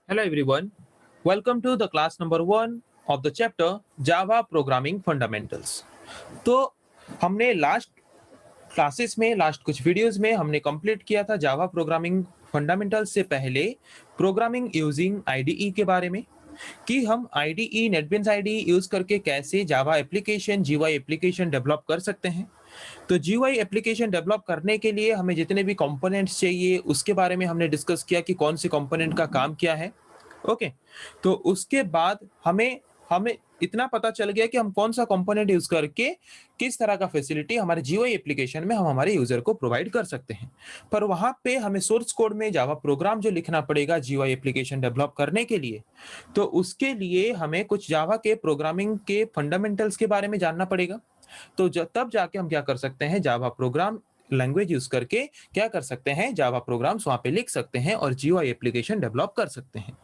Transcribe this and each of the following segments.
Hello everyone. Welcome to the class number 1 of the chapter Java Programming Fundamentals. तो हमने last classes में last कुछ videos में हमने कंप्लीट किया था जावा प्रोग्रामिंग फंडामेंटल्स से पहले प्रोग्रामिंग यूजिंग आईडीई के बारे में कि हम आईडीई नेटबीन्स आईडीई यूज करके कैसे जावा एप्लीकेशन जीवाई एप्लीकेशन डेवलप कर सकते हैं। तो जीयूआई एप्लीकेशन डेवलप करने के लिए हमें जितने भी कंपोनेंट्स चाहिए उसके बारे में हमने डिस्कस किया कि कौन से कंपोनेंट का काम क्या है। ओके, तो उसके बाद हमें हमें इतना पता चल गया कि हम कौन सा कंपोनेंट यूज करके किस तरह का फैसिलिटी हमारे जीयूआई एप्लीकेशन में हम हमारे यूजर को प्रोवाइड कर सकते हैं। पर वहां पे हमें सोर्स कोड में जावा प्रोग्राम जो लिखना पड़ेगा जीयूआई एप्लीकेशन डेवलप करने के लिए, तो उसके लिए हमें कुछ जावा के प्रोग्रामिंग के फंडामेंटल्स के बारे में जानना पड़ेगा। तो तब जाके हम क्या कर सकते हैं, जावा प्रोग्राम लैंग्वेज यूज करके क्या कर सकते हैं, जावा प्रोग्राम्स वहां पे लिख सकते हैं और जीयूआई एप्लीकेशन डेवलप कर सकते हैं।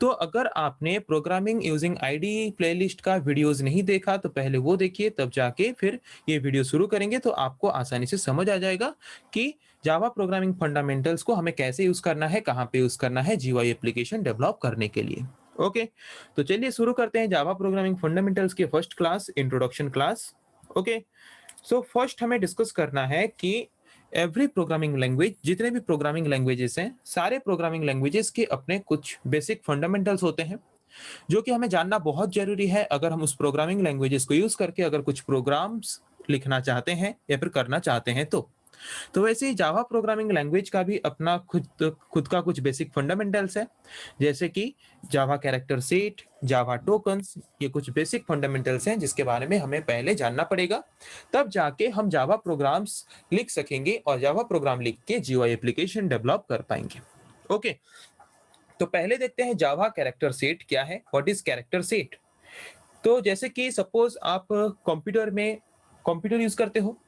तो अगर आपने प्रोग्रामिंग यूजिंग आईडी प्लेलिस्ट का वीडियोस नहीं देखा तो पहले वो देखिए, तब जाके फिर ये वीडियो शुरू करेंगे तो आपको आसानी से समझ आ जाएगा कि जावा प्रोग्रामिंग फंडामेंटल्स को हमें कैसे यूज करना है, कहाँ पे यूज करना है जीयूआई एप्लीकेशन डेवलप करने के लिए। ओके, तो चलिए शुरू करते हैं जावा प्रोग्रामिंग फंडामेंटल्स के first class, introduction class. Okay, so first हमें डिस्कस करना है कि एवरी प्रोग्रामिंग लैंग्वेज, जितने भी प्रोग्रामिंग लैंग्वेजेस हैं, सारे प्रोग्रामिंग लैंग्वेजेस के अपने कुछ बेसिक फंडामेंटल्स होते हैं जो कि हमें जानना बहुत जरूरी है अगर हम उस प्रोग्रामिंग लैंग्वेजेस को यूज करके अगर कुछ प्रोग्राम्स लिखना चाहते हैं या फिर करना चाहते हैं। तो वैसे ही जावा प्रोग्रामिंग लैंग्वेज का भी अपना खुद खुद का कुछ बेसिक फंडामेंटल्स है, जैसे कि जावा कैरेक्टर सेट, जावा टोकन्स, ये कुछ बेसिक फंडामेंटल्स हैं जिसके बारे में हमें पहले जानना पड़ेगा। तब जाके हम जावा प्रोग्राम्स लिख सकेंगे और जावा प्रोग्राम लिख के जीयूआई एप्लीकेशन डेवलप कर पाएंगे। ओके, तो पहले देखते हैं जावा कैरेक्टर सेट क्या है, व्हाट इज कैरेक्टर सेट। तो जैसे कि सपोज आप कंप्यूटर यूज करते हो,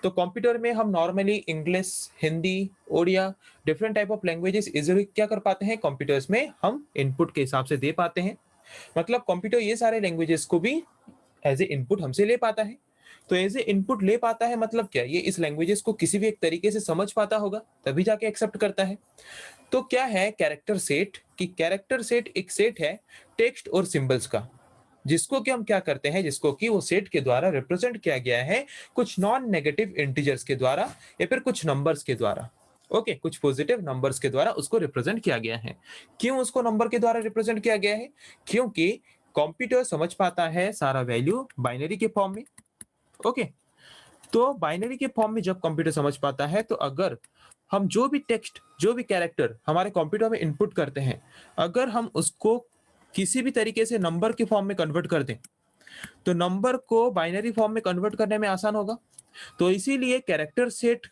तो कंप्यूटर में हम normally English, Hindi, Odia, different type of languages easily क्या कर पाते हैं, कंप्यूटर्स में हम इनपुट के हिसाब से दे पाते हैं। मतलब कंप्यूटर ये सारे लैंग्वेजेस को भी एज ए इनपुट हमसे ले पाता है। तो एज ए इनपुट ले पाता है मतलब क्या, ये इस लैंग्वेजेस को किसी भी एक तरीके से समझ पाता होगा तभी जाके एक्सेप्ट करता है। तो क्या है कैरेक्टर सेट, कि कैरेक्टर सेट एक सेट है टेक्स्ट और सिंबल्स का, जिसको कि हम क्या करते हैं, जिसको कि वो सेट के द्वारा रिप्रेजेंट किया गया है कुछ नॉन नेगेटिव इंटीजर्स के द्वारा या फिर कुछ नंबर्स के द्वारा। ओके, कुछ पॉजिटिव नंबर्स के द्वारा उसको रिप्रेजेंट किया गया है। क्यों उसको नंबर के द्वारा रिप्रेजेंट किया गया है, क्योंकि कंप्यूटर समझ पाता है सारा वैल्यू बाइनरी के फॉर्म में। ओके, तो बाइनरी के फॉर्म में जब कंप्यूटर समझ पाता है, तो अगर हम जो भी टेक्स्ट, जो भी कैरेक्टर हमारे कंप्यूटर में इनपुट करते हैं, अगर हम उसको किसी भी तरीके से नंबर के फॉर्म में कन्वर्ट कर दें, तो नंबर को बाइनरी फॉर्म में कन्वर्ट करने में आसान होगा। तो इसीलिए कैरेक्टर सेट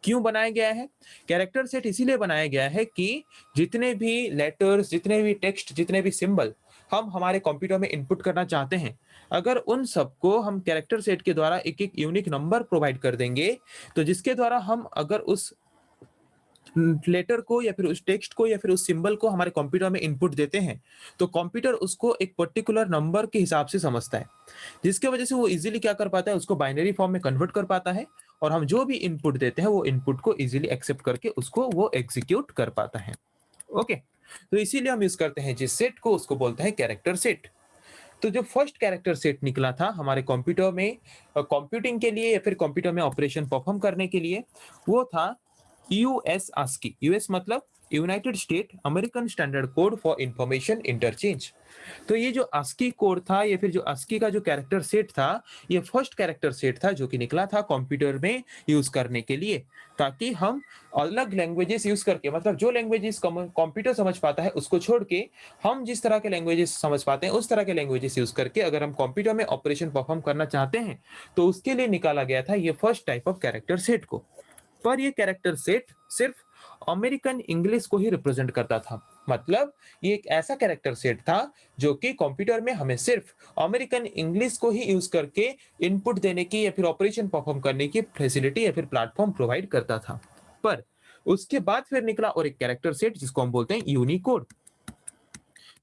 क्यों बनाया गया है, कैरेक्टर सेट इसीलिए बनाया गया है कि जितने भी लेटर्स, जितने भी टेक्स्ट, जितने भी सिंबल हम हमारे कंप्यूटर में इनपुट करना चाहते हैं, अगर उन सबको हम कैरेक्टर सेट के द्वारा एक एक यूनिक नंबर प्रोवाइड कर देंगे, तो जिसके द्वारा हम अगर उस लेटर को या फिर उस टेक्स्ट को या फिर उस सिंबल को हमारे कंप्यूटर में इनपुट देते हैं, तो कंप्यूटर उसको एक पर्टिकुलर नंबर के हिसाब से समझता है, जिसके वजह से वो इजीली क्या कर पाता है, उसको बाइनरी फॉर्म में कन्वर्ट कर पाता है और हम जो भी इनपुट देते हैं वो इनपुट को इजीली एक्सेप्ट करके उसको वो एग्जीक्यूट कर पाता है। ओके, तो इसीलिए हम यूज करते हैं जिस सेट को, उसको बोलते हैं कैरेक्टर सेट। तो जो फर्स्ट कैरेक्टर सेट निकला था हमारे कंप्यूटर में कंप्यूटिंग के लिए या फिर कंप्यूटर में ऑपरेशन परफॉर्म करने के लिए, वो था यूएस आस्की। यूएस मतलब United state American standard code for information interchange. तो ये जो आस्की कोड था या फिर जो आस्की का जो कैरेक्टर सेट था, ये फर्स्ट कैरेक्टर सेट था जो कि निकला था कंप्यूटर में यूज करने के लिए, ताकि हम अलग लैंग्वेजेस यूज करके, मतलब जो लैंग्वेजेस कंप्यूटर समझ पाता है उसको छोड़ के हम जिस तरह के लैंग्वेजेस समझ पाते हैं उस तरह के लैंग्वेजेस यूज करके अगर हम कंप्यूटर में ऑपरेशन परफॉर्म करना चाहते हैं, तो उसके लिए निकाला गया था ये first type of character set को। पर ये कैरेक्टर सेट सिर्फ अमेरिकन इंग्लिश को ही रिप्रेजेंट करता था। मतलब ये एक ऐसा कैरेक्टर सेट था जो कि कंप्यूटर में हमें सिर्फ अमेरिकन इंग्लिश को ही यूज करके इनपुट देने की या फिर ऑपरेशन परफॉर्म करने की फैसिलिटी या फिर प्लेटफॉर्म प्रोवाइड करता था। पर उसके बाद फिर निकला और एक कैरेक्टर सेट जिसको हम बोलते हैं यूनिकोड।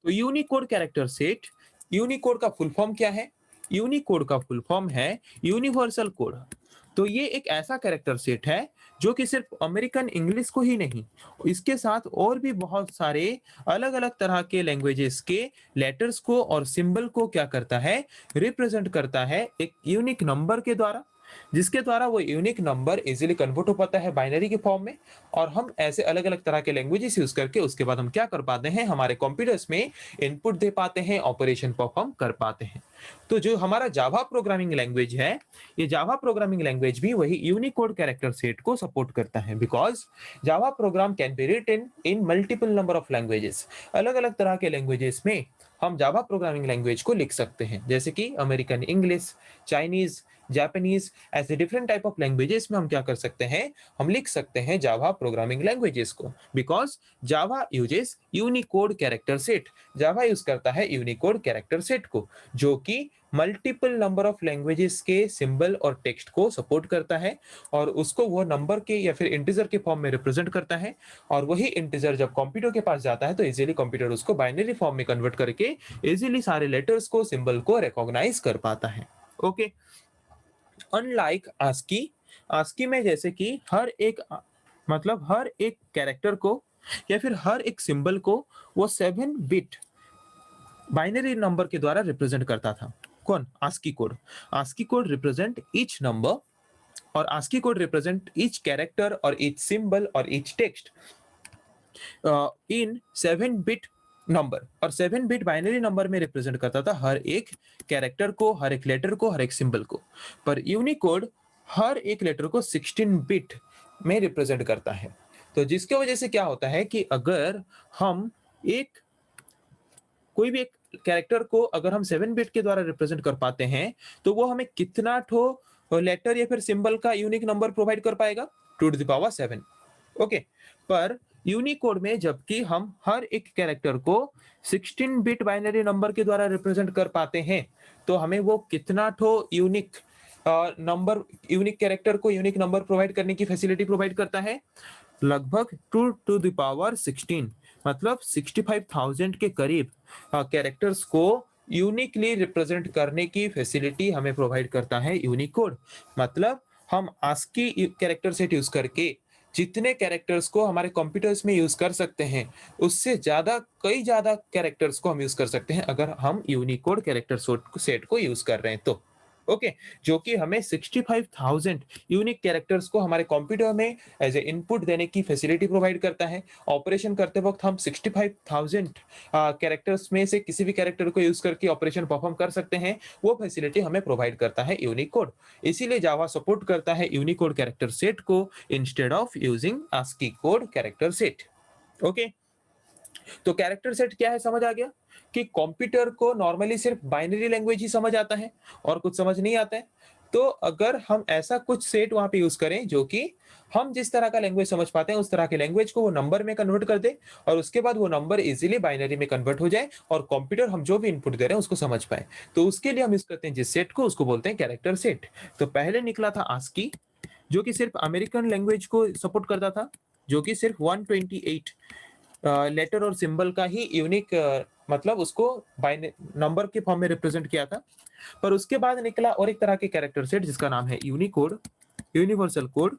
तो यूनिकोड कैरेक्टर सेट, यूनिकोड का फुल फॉर्म क्या है, यूनिकोड का फुल फॉर्म है यूनिवर्सल कोड। तो ये एक ऐसा कैरेक्टर सेट है जो कि सिर्फ अमेरिकन इंग्लिश को ही नहीं, इसके साथ और भी बहुत सारे अलग-अलग तरह के लैंग्वेजेस के लेटर्स को और सिंबल को क्या करता है, रिप्रेजेंट करता है एक यूनिक नंबर के द्वारा, जिसके द्वारा वो यूनिक नंबर इजीली कन्वर्ट हो पाता है बाइनरी के फॉर्म में। और हम ऐसे अलग-अलग तरह के लैंग्वेजेस यूज़ करके उसके बाद हम क्या कर पाते हैं, हमारे कंप्यूटर्स में इनपुट दे पाते हैं, ऑपरेशन परफॉर्म कर पाते हैं। तो जो हमारा जावा प्रोग्रामिंग लैंग्वेज है, ये जावा प्रोग्रामिंग लैंग्वेज भी वही यूनिकोड कैरेक्टर सेट को सपोर्ट करता है, because Java program can be written in multiple number of languages. अलग-अलग तरह के लैंग्वेजेस में हम जावा प्रोग्रामिंग लैंग्वेज को लिख सकते हैं, जैसे कि अमेरिकन इंग्लिश, चाइनीज़, जापानीज़, ऐसे डिफरेंट टाइप ऑफ लैंग्वेजेस में हम क्या कर सकते हैं, हम लिख सकते हैं जावा प्रोग्रामिंग लैंग्वेजेस को, because Java uses Unicode character set. Java use करता है यूनिकोड कैरेक्टर सेट को, जो कि मल्टीपल नंबर ऑफ लैंग्वेजेस के सिंबल और टेक्स्ट को सपोर्ट करता है और उसको वो नंबर के या फिर इंटीजर के फॉर्म में रिप्रेजेंट करता है। और वही इंटीजर जब कंप्यूटर के पास जाता है तो इजीली कंप्यूटर उसको बाइनरी फॉर्म में कन्वर्ट करके इजीली सारे लेटर्स को, सिंबल को रिकॉग्नाइज कर पाता है। ओके, अनलाइक आस्की, आस्की में जैसे कि मतलब हर एक कैरेक्टर को या फिर हर एक सिंबल को वो 7 बिट बाइनरी नंबर के द्वारा रिप्रेजेंट करता था। कौन? ASCII code. ASCII code represent each number और ASCII code represent each character और ईच सिंबल और each text in 7 bit number, और 7 बिट बाइनरी नंबर में रिप्रेजेंट करता था हर एक कैरेक्टर को, हर एक लेटर को, हर एक सिंबल को। पर यूनिकोड हर एक लेटर को 16 बिट में रिप्रेजेंट करता है। तो जिसकी वजह से क्या होता है कि अगर हम एक कोई भी एक कैरेक्टर को अगर हम 7 बिट के द्वारा रिप्रेजेंट कर पाते हैं, तो वो हमें कितना ठो लेटर या फिर सिंबल का यूनिक नंबर प्रोवाइड कर पाएगा? 2 टू द पावर 7। ओके, पर यूनिकोड में जबकि हम हर एक कैरेक्टर को 16 बिट बाइनरी नंबर के द्वारा रिप्रेजेंट कर पाते हैं, तो हमें वो कितना ठो यूनिक नंबर, यूनिक कैरेक्टर को यूनिक नंबर प्रोवाइड करने की फैसिलिटी प्रोवाइड करता है? लगभग 2 टू द पावर 16, मतलब 65,000 के करीब कैरेक्टर्स को यूनिकली रिप्रेजेंट करने की फैसिलिटी हमें प्रोवाइड करता है यूनिकोड। मतलब हम आस्की कैरेक्टर सेट यूज करके जितने कैरेक्टर्स को हमारे कंप्यूटर्स में यूज कर सकते हैं, उससे ज्यादा, कई ज्यादा कैरेक्टर्स को हम यूज कर सकते हैं अगर हम यूनिकोड कैरेक्टर सेट को यूज कर रहे हैं तो। ओके, जो कि हमें 65,000 यूनिक कैरेक्टर्स को हमारे कंप्यूटर में एज ए इनपुट देने की फैसिलिटी प्रोवाइड करता है। ऑपरेशन करते वक्त हम 65,000 कैरेक्टर्स में से किसी भी कैरेक्टर को यूज करके ऑपरेशन परफॉर्म कर सकते हैं, वो फैसिलिटी हमें प्रोवाइड करता है यूनिकोड। इसीलिए जावा सपोर्ट करता है यूनिकोड कैरेक्टर सेट को instead of using ASCII code character set. Okay, तो कैरेक्टर सेट क्या है समझ आ गया कि कंप्यूटर को नॉर्मली सिर्फ बाइनरी लैंग्वेज ही समझ आता है और कुछ समझ नहीं आता है। तो अगर हम ऐसा कुछ सेट वहां पे यूज करें जो कि हम जिस तरह का लैंग्वेज समझ पाते हैं उस तरह के लैंग्वेज को वो नंबर में कन्वर्ट कर दे और उसके बाद वो नंबर इजीली बाइनरी में कन्वर्ट हो जाए और कंप्यूटर हम जो भी इनपुट दे रहे हैं उसको समझ पाए, तो उसके लिए हम यूज करते हैं जिस सेट को, उसको बोलते हैं कैरेक्टर सेट। तो पहले निकला था आस्की, जो कि सिर्फ अमेरिकन लैंग्वेज को सपोर्ट करता था, जो कि सिर्फ 128 लेटर और सिंबल का ही यूनिक मतलब उसको नंबर के फॉर्म में रिप्रेजेंट किया था। पर उसके बाद निकला और एक तरह के कैरेक्टर सेट जिसका नाम है यूनिकोड, यूनिवर्सल कोड,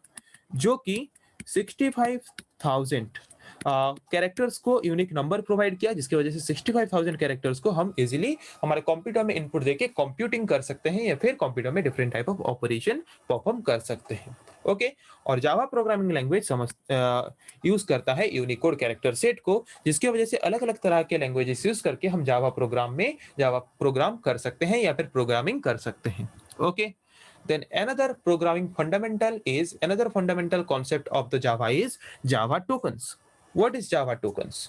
जो कि 65,000 कैरेक्टर्स को यूनिक नंबर प्रोवाइड किया, जिसकी वजह से 65,000 कैरेक्टर्स को हम इजीली हमारे कंप्यूटर में इनपुट देके कंप्यूटिंग कर सकते हैं या फिर कंप्यूटर में different type of operation perform कर सकते हैं। ओके, और जावा प्रोग्रामिंग लैंग्वेज यूज करता है यूनिकोड कैरेक्टर सेट को, जिसकी वजह से अलग अलग तरह के लैंग्वेजेस यूज करके हम जावा प्रोग्राम में जावा प्रोग्राम कर सकते हैं या फिर प्रोग्रामिंग कर सकते हैं। Okay, then another fundamental concept of the Java is Java tokens. What is Java tokens?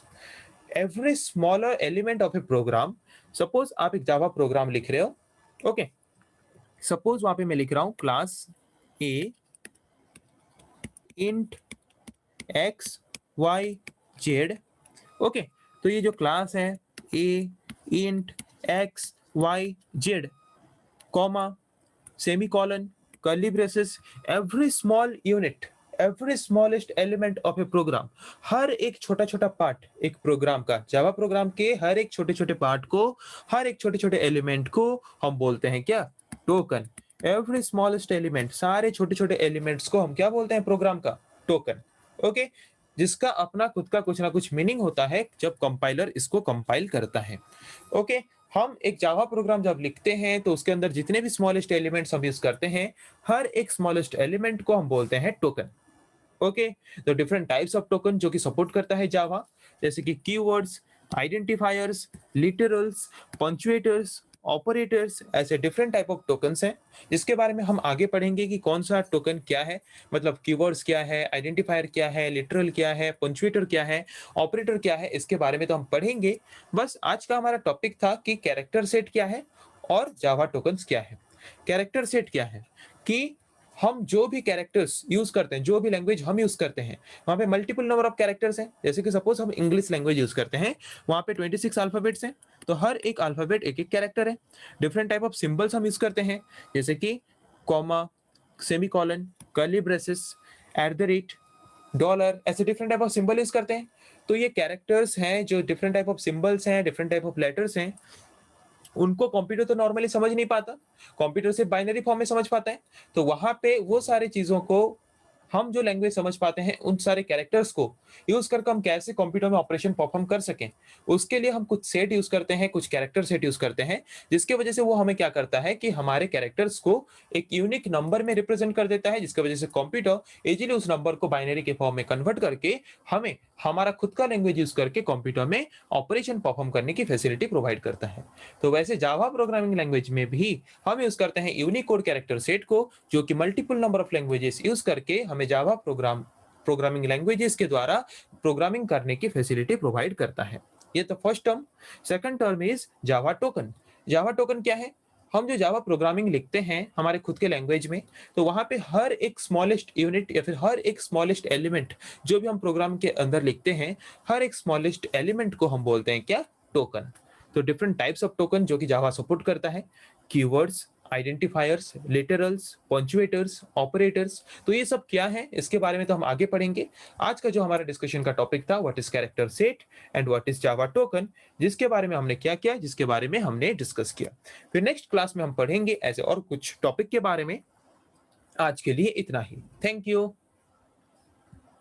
Every smaller element of a program, suppose आप एक Java प्रोग्राम लिख रहे हो, ओके, सपोज वहां पे मैं लिख रहा हूं class A int x y z। Okay, तो ये जो क्लास है A int x y z, comma, semicolon, curly braces, every small unit, every smallest element of a program, हर एक छोटा छोटा पार्ट एक प्रोग्राम का, जावा प्रोग्राम के हर एक छोटे छोटे पार्ट को, हर एक छोटे छोटे एलिमेंट को हम बोलते हैं क्या? टोकन। एवरी स्मॉलेस्ट एलिमेंट, सारे छोटे-छोटे एलिमेंट्स को हम क्या बोलते हैं प्रोग्राम का? टोकन। ओके? जिसका अपना खुद का कुछ ना कुछ मीनिंग होता है जब कंपाइलर इसको कंपाइल करता है। ओके? हम एक जावा प्रोग्राम जब लिखते हैं तो उसके अंदर जितने भी स्मॉलेस्ट एलिमेंट्स हम यूज़ करते हैं, हर एक स्मॉलेस्ट एलिमेंट को हम बोलते हैं टोकन। ओके, तो डिफरेंट टाइप्स ऑफ टोकन जो कि सपोर्ट करता है जावा, जैसे कि कीवर्ड्स, आइडेंटिफायर्स, लिटरल्स, पंक्चुएटर्स, ऑपरेटर्स, ऐसे डिफरेंट टाइप ऑफ टोकन्स हैं जिसके बारे में हम आगे पढ़ेंगे कि कौन सा टोकन क्या है, मतलब कीवर्ड्स क्या है, आइडेंटिफायर क्या है, लिटरल क्या है, पंक्चुएटर क्या है, ऑपरेटर क्या है, इसके बारे में तो हम पढ़ेंगे। बस आज का हमारा टॉपिक था कि कैरेक्टर सेट क्या है और जावा टोकन्स क्या है। कैरेक्टर सेट क्या है कि हम जो भी कैरेक्टर्स यूज करते हैं, जो भी लैंग्वेज हम यूज करते हैं, वहाँ पे मल्टीपल नंबर ऑफ कैरेक्टर्स हैं। जैसे कि सपोज हम इंग्लिश लैंग्वेज यूज करते हैं, वहाँ पे 26 अल्फाबेट्स हैं, तो हर एक अल्फाबेट एक एक कैरेक्टर है। डिफरेंट टाइप ऑफ सिंबल्स हम यूज करते हैं, जैसे कि comma, semicolon, curly braces, at the rate, dollar, ऐसे different type of symbol use करते हैं। तो ये कैरेक्टर्स हैं, जो डिफरेंट टाइप ऑफ सिंबल्स हैं, डिफरेंट टाइप ऑफ लेटर्स हैं, उनको कंप्यूटर तो नॉर्मली समझ नहीं पाता, कंप्यूटर सिर्फ बाइनरी फॉर्म में समझ पाता है। तो वहाँ पे वो सारी चीज़ों को हम जो लैंग्वेज समझ पाते हैं, उन सारे कैरेक्टर्स को यूज़ करके हम कैसे कंप्यूटर में ऑपरेशन परफॉर्म कर सकें, उसके लिए हम कुछ सेट यूज़ करते हैं, कुछ कैरेक्टर सेट यूज़ करते हैं, जिसकी वजह से वो हमें क्या करता है कि हमारे कैरेक्टर्स को एक यूनिक नंबर में रिप्रेजेंट कर देता है, जिसकी वजह से कंप्यूटर इजीली उस नंबर को बाइनरी के फॉर्म में कन्वर्ट करके हमें हमारा खुद का लैंग्वेज यूज़ करके कंप्यूटर में ऑपरेशन परफॉर्म करने की फैसिलिटी प्रोवाइड करता है। तो वैसे जावा प्रोग्रामिंग लैंग्वेज में भी हम यूज़ करते हैं यूनिकोड कैरेक्टर सेट को, जो कि multiple number of languages use करके हमें जावा प्रोग्रामिंग लैंग्वेजेस के द्वारा प्रोग्रामिंग करने की फैसिलिटी प्रोवाइड करता है। ये तो first term. Second term is Java token. Java token क्या है? हम जो जावा प्रोग्रामिंग लिखते हैं हमारे खुद के लैंग्वेज में, तो वहाँ पे हर एक स्मॉलेस्ट यूनिट या फिर हर एक स्मॉलेस्ट एलिमेंट जो भी हम प्रोग्राम के अंदर लिखते हैं, हर एक स्मॉलेस्ट एलिमेंट को हम बोलते हैं क्या? टोकन। तो डिफरेंट टाइप्स ऑफ टोकन जो कि जावा सपोर्ट करता है, कीवर्ड्स, आइडेंटिफायर्स, लिटरल्स, पंक्चुएटर्स, ऑपरेटर्स, तो ये सब क्या है इसके बारे में तो हम आगे पढ़ेंगे। आज का जो हमारा डिस्कशन का टॉपिक था, what is character set and what is Java token, जिसके बारे में हमने क्या किया, जिसके बारे में हमने डिस्कस किया। फिर नेक्स्ट क्लास में हम पढ़ेंगे ऐसे और कुछ टॉपिक के बारे में। आज के लिए इतना ही। Thank you.